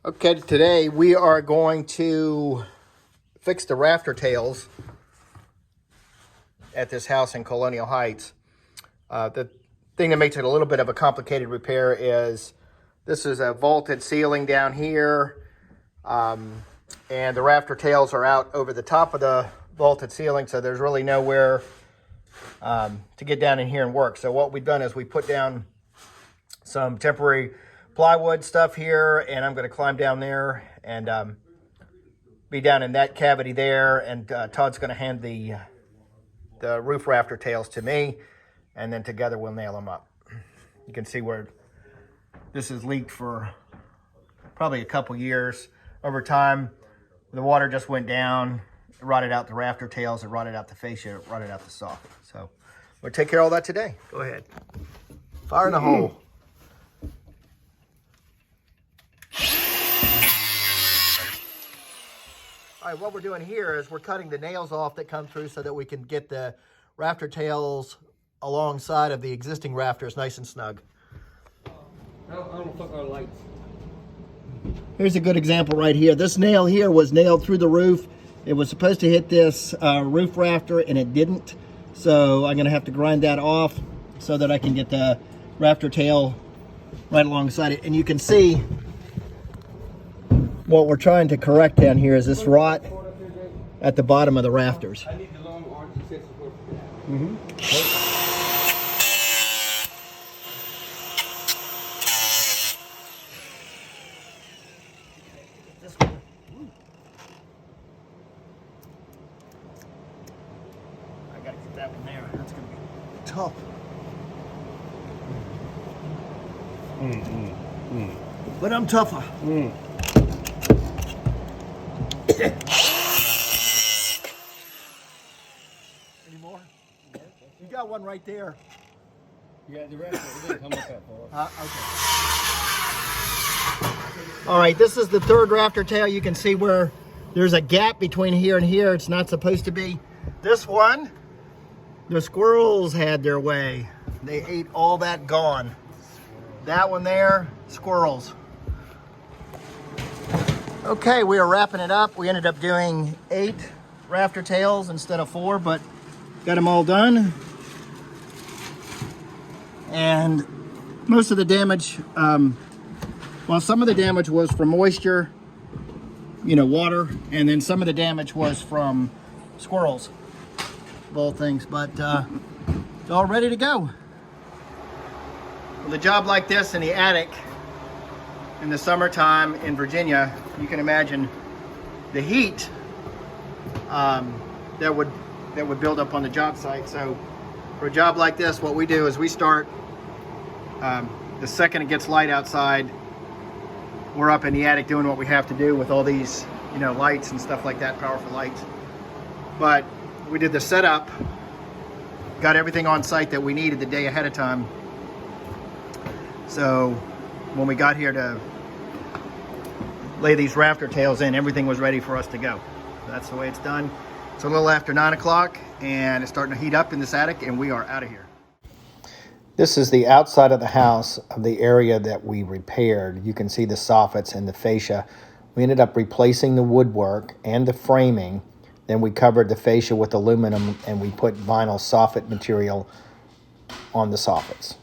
Okay, today we are going to fix the rafter tails at this house in Colonial Heights. The thing that makes it a little bit of a complicated repair is this is a vaulted ceiling down here, and the rafter tails are out over the top of the vaulted ceiling, so there's really nowhere to get down in here and work. So what we've done is we put down some temporary plywood stuff here, and I'm going to climb down there and be down in that cavity there, and Todd's going to hand the roof rafter tails to me, and then together we'll nail them up. You can see where this has leaked for probably a couple years. Over time, the water just went down, it rotted out the rafter tails, it rotted out the fascia, it rotted out the soffit. So we'll take care of all that today. Go ahead. Fire in the hole. All right, what we're doing here is we're cutting the nails off that come through so that we can get the rafter tails alongside of the existing rafters nice and snug. I don't fuck our lights. Here's a good example right here. This nail here was nailed through the roof. It was supposed to hit this roof rafter and it didn't. So I'm gonna have to grind that off so that I can get the rafter tail right alongside it. And you can see what we're trying to correct down here is this rot at the bottom of the rafters. I need the long arms and set support for that. This one. I gotta get that one there. That's gonna be tough. But I'm tougher. Any more? You got one right there. Yeah, the rest of it didn't come up that far. Okay. All right, this is the third rafter tail. You can see where there's a gap between here and here. It's not supposed to be. This one, the squirrels had their way. They ate all that gone. That one there, squirrels. Okay, we are wrapping it up. We ended up doing 8 rafter tails instead of 4, but got them all done. And most of the damage, well, some of the damage was from moisture, water, and then some of the damage was from squirrels, of all things, but it's all ready to go. With a job like this in the attic, in the summertime in Virginia, you can imagine the heat that would build up on the job site. So for a job like this, what we do is we start the second it gets light outside, we're up in the attic doing what we have to do with all these lights and stuff like that, powerful lights. But we did the setup, got everything on site that we needed the day ahead of time. So when we got here to lay these rafter tails in, everything was ready for us to go. That's the way it's done. It's a little after 9 o'clock and it's starting to heat up in this attic, and we are out of here. This is the outside of the house of the area that we repaired. You can see the soffits and the fascia. We ended up replacing the woodwork and the framing. Then we covered the fascia with aluminum and we put vinyl soffit material on the soffits.